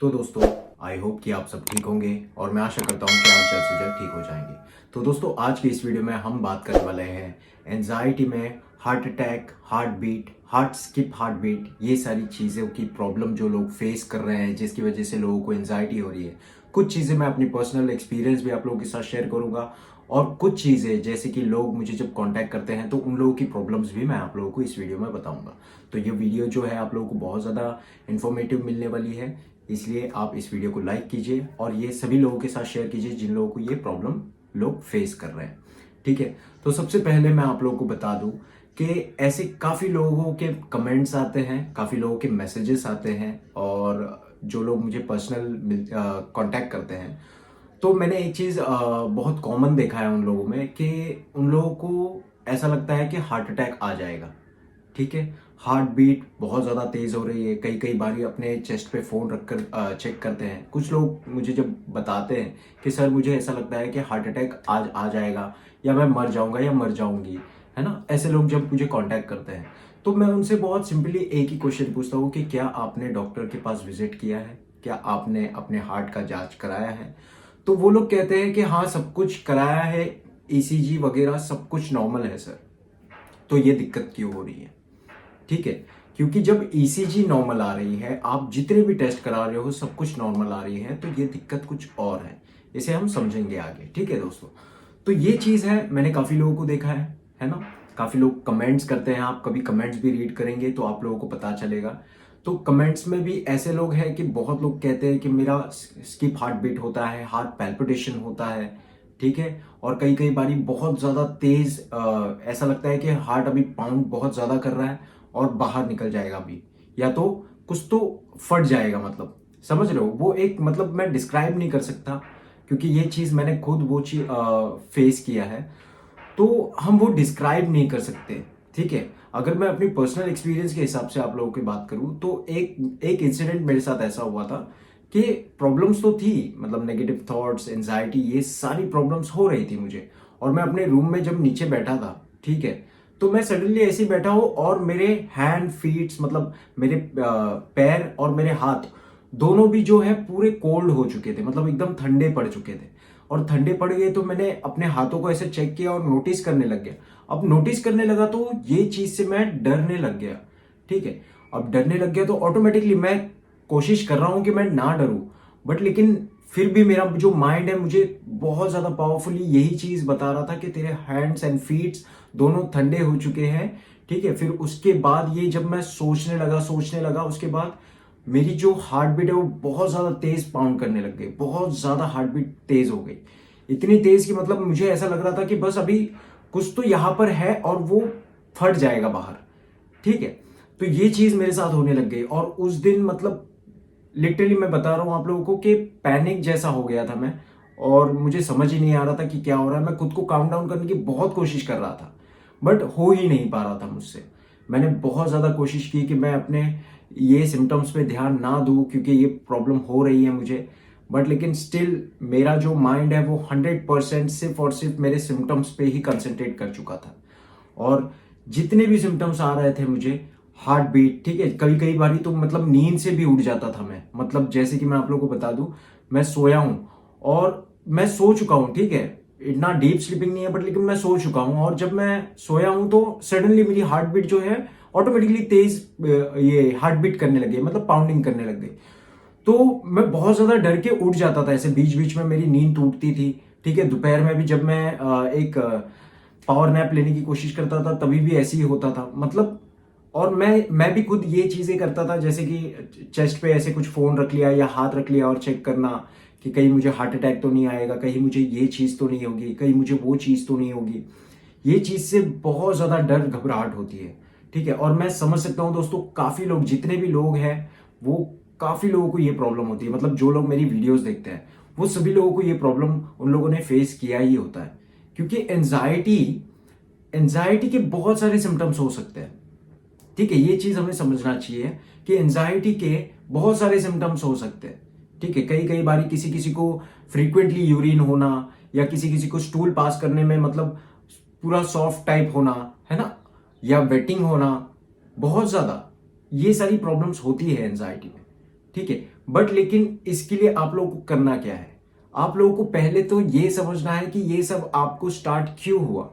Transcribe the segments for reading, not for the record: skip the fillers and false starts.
तो दोस्तों, I hope कि आप सब ठीक होंगे और मैं आशा करता हूँ कि आप जल्द से जल्द ठीक हो जाएंगे। तो दोस्तों, आज की इस वीडियो में हम बात करने वाले हैं एंजाइटी में heart attack, heart beat, heart skip heart beat, ये सारी चीज़ों की प्रॉब्लम जो लोग फेस कर रहे हैं, जिसकी वजह से लोगों को एंजाइटी हो रही है। कुछ चीज़ें मैं अपनी पर्सनल एक्सपीरियंस भी आप लोगों के साथ शेयर करूंगा और कुछ चीज़ें जैसे कि लोग मुझे जब कांटेक्ट करते हैं तो उन लोगों की प्रॉब्लम्स भी मैं आप लोगों को इस वीडियो में बताऊंगा। तो ये वीडियो जो है आप लोगों को बहुत ज़्यादा इन्फॉर्मेटिव मिलने वाली है, इसलिए आप इस वीडियो को लाइक कीजिए और ये सभी लोगों के साथ शेयर कीजिए जिन लोगों को ये प्रॉब्लम लोग फेस कर रहे हैं। ठीक है, तो सबसे पहले मैं आप लोगों को बता दूं कि ऐसे काफ़ी लोगों के कमेंट्स आते हैं, काफ़ी लोगों के मैसेजेस आते हैं और जो लोग मुझे पर्सनल कांटेक्ट करते हैं, तो मैंने एक चीज़ बहुत कॉमन देखा है उन लोगों में कि उन लोगों को ऐसा लगता है कि हार्ट अटैक आ जाएगा। ठीक है, हार्ट बीट बहुत ज़्यादा तेज़ हो रही है, कई कई बारी अपने चेस्ट पे फ़ोन रखकर चेक करते हैं। कुछ लोग मुझे जब बताते हैं कि सर मुझे ऐसा लगता है कि हार्ट अटैक आज आ जाएगा या मैं मर जाऊंगा या मर जाऊंगी, है ना, ऐसे लोग जब मुझे कांटेक्ट करते हैं तो मैं उनसे बहुत सिंपली एक ही क्वेश्चन पूछता हूँ कि क्या आपने डॉक्टर के पास विजिट किया है, क्या आपने अपने हार्ट का जांच कराया है। तो वो लोग कहते हैं कि हाँ सब कुछ कराया है, ईसीजी वगैरह सब कुछ नॉर्मल है सर। तो ये दिक्कत क्यों हो रही है? ठीक है, क्योंकि जब ईसीजी नॉर्मल आ रही है, आप जितने भी टेस्ट करा रहे हो सब कुछ नॉर्मल आ रही है, तो ये दिक्कत कुछ और है। इसे हम समझेंगे आगे। ठीक है दोस्तों, तो ये चीज है, मैंने काफी लोगों को देखा है ना। काफी लोग कमेंट्स करते हैं, आप कभी कमेंट्स भी रीड करेंगे तो आप लोगों को पता चलेगा। तो कमेंट्स में भी ऐसे लोग हैं कि बहुत लोग कहते हैं कि मेरा स्किप हार्ट बीट होता है, हार्ट पैल्पिटेशन होता है। ठीक है, और कई कई बारी बहुत ज्यादा तेज ऐसा लगता है कि हार्ट अभी पाउंड बहुत ज्यादा कर रहा है और बाहर निकल जाएगा अभी, या तो कुछ तो फट जाएगा। मतलब समझ रहे हो, वो एक मतलब मैं डिस्क्राइब नहीं कर सकता क्योंकि ये चीज मैंने खुद वो चीज फेस किया है, तो हम वो डिस्क्राइब नहीं कर सकते। ठीक है, अगर मैं अपनी पर्सनल एक्सपीरियंस के हिसाब से आप लोगों की बात करूं तो एक एक इंसिडेंट मेरे साथ ऐसा हुआ था कि प्रॉब्लम्स तो थी, मतलब नेगेटिव थॉट्स, एंजाइटी, ये सारी प्रॉब्लम्स हो रही थी मुझे। और मैं अपने रूम में जब नीचे बैठा था, ठीक है, तो मैं सडनली ऐसे ही बैठा हूं और मेरे हैंड फीट्स, मतलब मेरे पैर और मेरे हाथ दोनों भी जो है पूरे कोल्ड हो चुके थे, मतलब एकदम ठंडे पड़ चुके थे। और ठंडे पड़ गए तो मैंने अपने हाथों को ऐसे चेक किया और नोटिस करने लग गया। अब नोटिस करने लगा तो ये चीज से मैं डरने लग गया। ठीक है, अब डरने लग गया तो ऑटोमेटिकली मैं कोशिश कर रहा हूं कि मैं ना डरूं, बट लेकिन फिर भी मेरा जो माइंड है मुझे बहुत ज्यादा पावरफुली यही चीज बता रहा था कि तेरे हैंड्स एंड फीट्स दोनों ठंडे हो चुके हैं। ठीक है, फिर उसके बाद ये जब मैं सोचने लगा उसके बाद मेरी जो हार्ट बीट है वो बहुत ज्यादा तेज पाउंड करने लग गई, बहुत ज्यादा हार्ट बीट तेज हो गई। इतनी तेज कि मतलब मुझे ऐसा लग रहा था कि बस अभी कुछ तो यहां पर है और वो फट जाएगा बाहर। ठीक है, तो ये चीज मेरे साथ होने लग गई और उस दिन मतलब लिटरली मैं बता रहा हूं आप लोगों को कि पैनिक जैसा हो गया था मैं, और मुझे समझ ही नहीं आ रहा था कि क्या हो रहा है। मैं खुद को काम डाउन करने की बहुत कोशिश कर रहा था बट हो ही नहीं पा रहा था मुझसे। मैंने बहुत ज्यादा कोशिश की कि मैं अपने ये सिम्टम्स पे ध्यान ना दूं क्योंकि ये प्रॉब्लम हो रही है मुझे, बट लेकिन स्टिल मेरा जो माइंड है वो 100% सिर्फ और सिर्फ मेरे सिम्टम्स पे ही कंसंट्रेट कर चुका था। और जितने भी सिम्टम्स आ रहे थे मुझे, हार्ट बीट, ठीक है, कई कई बारी तो मतलब नींद से भी उठ जाता था मैं। मतलब जैसे कि मैं आप लोगों को बता दूं, मैं सोया हूं और मैं सो चुका हूं, ठीक है, इतना डीप स्लीपिंग नहीं है बट लेकिन मैं सो चुका हूं, और जब मैं सोया हूं तो सडनली मेरी हार्ट बीट जो है ऑटोमेटिकली तेज ये हार्ट बीट करने लगी, मतलब पाउंडिंग करने लग गई। तो मैं बहुत ज्यादा डर के उठ जाता था, ऐसे बीच बीच में मेरी नींद टूटती थी। ठीक है, दोपहर में भी जब मैं एक पावर नैप लेने की कोशिश करता था तभी भी ऐसे ही होता था, मतलब। और मैं भी खुद ये चीजें करता था, जैसे कि चेस्ट पे ऐसे कुछ फोन रख लिया या हाथ रख लिया और चेक करना कि कहीं मुझे हार्ट अटैक तो नहीं आएगा, कहीं मुझे ये चीज तो नहीं होगी, कहीं मुझे वो चीज तो नहीं होगी। ये चीज से बहुत ज्यादा डर घबराहट होती है। ठीक है, और मैं समझ सकता हूँ दोस्तों, काफी लोग, जितने भी लोग हैं वो, काफी लोगों को ये प्रॉब्लम होती है। मतलब जो लोग मेरी वीडियोस देखते हैं वो सभी लोगों को ये प्रॉब्लम उन लोगों ने फेस किया ही होता है, क्योंकि एंजाइटी एंजाइटी के बहुत सारे सिम्टम्स हो सकते हैं। ठीक है, ये चीज हमें समझना चाहिए कि एंजाइटी के बहुत सारे सिम्टम्स हो सकते हैं। ठीक है, कई कई बारी किसी किसी को फ्रीक्वेंटली यूरिन होना, या किसी किसी को स्टूल पास करने में मतलब पूरा सॉफ्ट टाइप होना, है ना, या वेटिंग होना बहुत ज्यादा, ये सारी प्रॉब्लम्स होती है एंजाइटी में। ठीक है, बट लेकिन इसके लिए आप लोगों को करना क्या है, आप लोगों को पहले तो ये समझना है कि ये सब आपको स्टार्ट क्यों हुआ,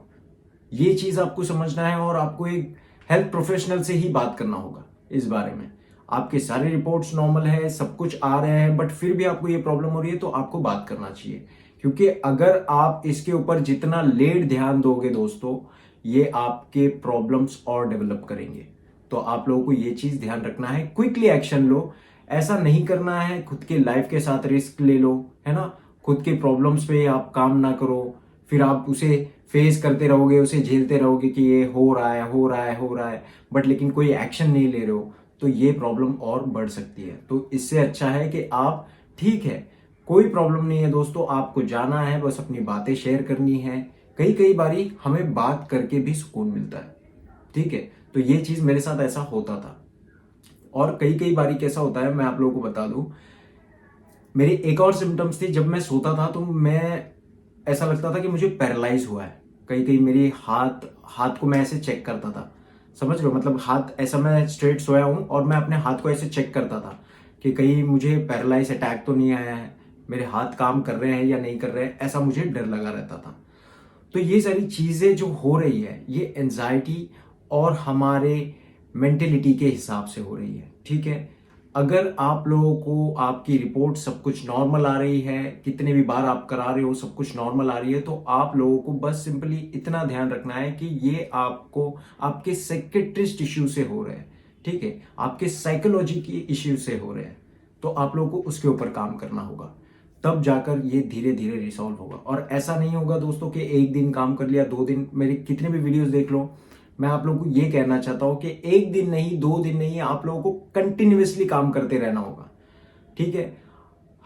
ये चीज आपको समझना है। और आपको एक हेल्थ प्रोफेशनल से ही बात करना होगा इस बारे में। आपके सारे रिपोर्ट्स नॉर्मल है, सब कुछ आ रहे हैं, बट फिर भी आपको ये प्रॉब्लम हो रही है, तो आपको बात करना चाहिए। क्योंकि अगर आप इसके ऊपर जितना लेट ध्यान दोगे दोस्तों, ये आपके प्रॉब्लम्स और डेवलप करेंगे। तो आप लोगों को ये चीज ध्यान रखना है, क्विकली एक्शन लो। ऐसा नहीं करना है खुद के लाइफ के साथ रिस्क ले लो, है ना। खुद के प्रॉब्लम्स पे आप काम ना करो, फिर आप उसे फेस करते रहोगे, उसे झेलते रहोगे कि ये हो रहा है हो रहा है हो रहा है, बट लेकिन कोई एक्शन नहीं ले रहे हो, तो ये प्रॉब्लम और बढ़ सकती है। तो इससे अच्छा है कि आप, ठीक है कोई प्रॉब्लम नहीं है दोस्तों, आपको जाना है, बस अपनी बातें शेयर करनी है। कई कई बारी हमें बात करके भी सुकून मिलता है, ठीक है। तो ये चीज मेरे साथ ऐसा होता था। और कई कई बारी कैसा होता है, मैं आप लोगों को बता दूं, मेरी एक और सिम्टम्स थी। जब मैं सोता था तो मैं, ऐसा लगता था कि मुझे पैरालाइज हुआ है। कहीं कहीं मेरी हाथ हाथ को मैं ऐसे चेक करता था, समझ रहे हो, मतलब हाथ ऐसा, मैं स्ट्रेट सोया हूं और मैं अपने हाथ को ऐसे चेक करता था कि कहीं मुझे पैरालाइज अटैक तो नहीं आया है, मेरे हाथ काम कर रहे हैं या नहीं कर रहे हैं, ऐसा मुझे डर लगा रहता था। तो ये सारी चीजें जो हो रही है, ये एंजाइटी और हमारे मेंटेलिटी के हिसाब से हो रही है, ठीक है। अगर आप लोगों को आपकी रिपोर्ट सब कुछ नॉर्मल आ रही है, कितने भी बार आप करा रहे हो सब कुछ नॉर्मल आ रही है, तो आप लोगों को बस सिंपली इतना ध्यान रखना है कि ये आपको आपके साइकेट्रिस्ट इश्यू से हो रहे हैं, ठीक है, आपके साइकोलॉजी की इश्यू से हो रहे हैं। तो आप लोगों को उसके ऊपर काम करना होगा, तब जाकर ये धीरे धीरे रिसॉल्व होगा। और ऐसा नहीं होगा दोस्तों कि एक दिन काम कर लिया, 2 दिन, मेरे कितने भी वीडियोस देख लो, मैं आप लोगों को ये कहना चाहता हूं कि एक दिन नहीं, 2 दिन नहीं, आप लोगों को कंटिन्यूअसली काम करते रहना होगा, ठीक है।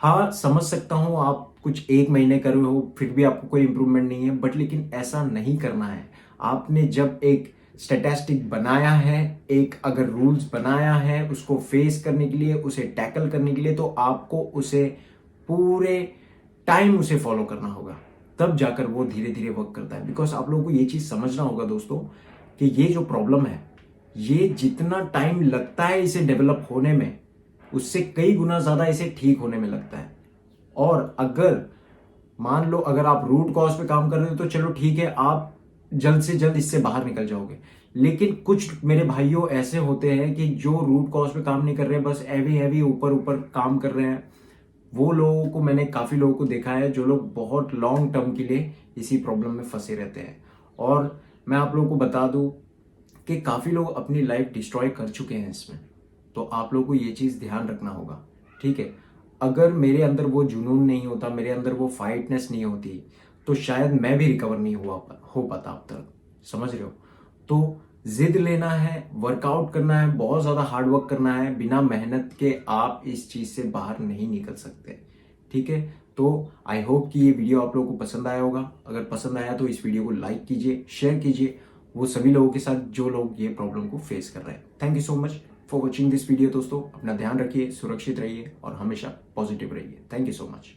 हाँ, समझ सकता हूं आप कुछ 1 महीने कर रहे हो फिर भी आपको कोई इंप्रूवमेंट नहीं है, बट लेकिन ऐसा नहीं करना है। आपने जब एक स्टैटिस्टिक बनाया है, एक अगर रूल्स बनाया है उसको फेस करने के लिए, उसे टैकल करने के लिए, तो आपको उसे पूरे टाइम उसे फॉलो करना होगा, तब जाकर वो धीरे धीरे वर्क करता है। बिकॉज आप लोगों को ये चीज समझना होगा दोस्तों कि ये जो प्रॉब्लम है, ये जितना टाइम लगता है इसे डेवलप होने में, उससे कई गुना ज्यादा इसे ठीक होने में लगता है। और अगर मान लो अगर आप रूट कॉज पे काम कर रहे हो तो चलो ठीक है, आप जल्द से जल्द इससे बाहर निकल जाओगे। लेकिन कुछ मेरे भाइयों ऐसे होते हैं कि जो रूट कॉज पे काम नहीं कर रहे, बस हैवी हैवी ऊपर ऊपर काम कर रहे हैं। वो लोगों को मैंने काफी लोगों को देखा है जो लोग बहुत लॉन्ग टर्म के लिए इसी प्रॉब्लम में फंसे रहते हैं। और मैं आप लोगों को बता दूं कि काफी लोग अपनी लाइफ डिस्ट्रॉय कर चुके हैं इसमें। तो आप लोगों को ये चीज ध्यान रखना होगा, ठीक है। अगर मेरे अंदर वो जुनून नहीं होता, मेरे अंदर वो फाइटनेस नहीं होती, तो शायद मैं भी रिकवर नहीं हो पाता अब तक, समझ रहे हो। तो जिद लेना है, वर्कआउट करना है, बहुत ज्यादा हार्ड वर्क करना है। बिना मेहनत के आप इस चीज से बाहर नहीं निकल सकते, ठीक है। तो आई होप कि ये वीडियो आप लोगों को पसंद आया होगा। अगर पसंद आया तो इस वीडियो को लाइक कीजिए, शेयर कीजिए वो सभी लोगों के साथ जो लोग ये प्रॉब्लम को फेस कर रहे हैं। Thank you so much for watching this video दोस्तों। अपना ध्यान रखिए, सुरक्षित रहिए और हमेशा पॉजिटिव रहिए। Thank you so much.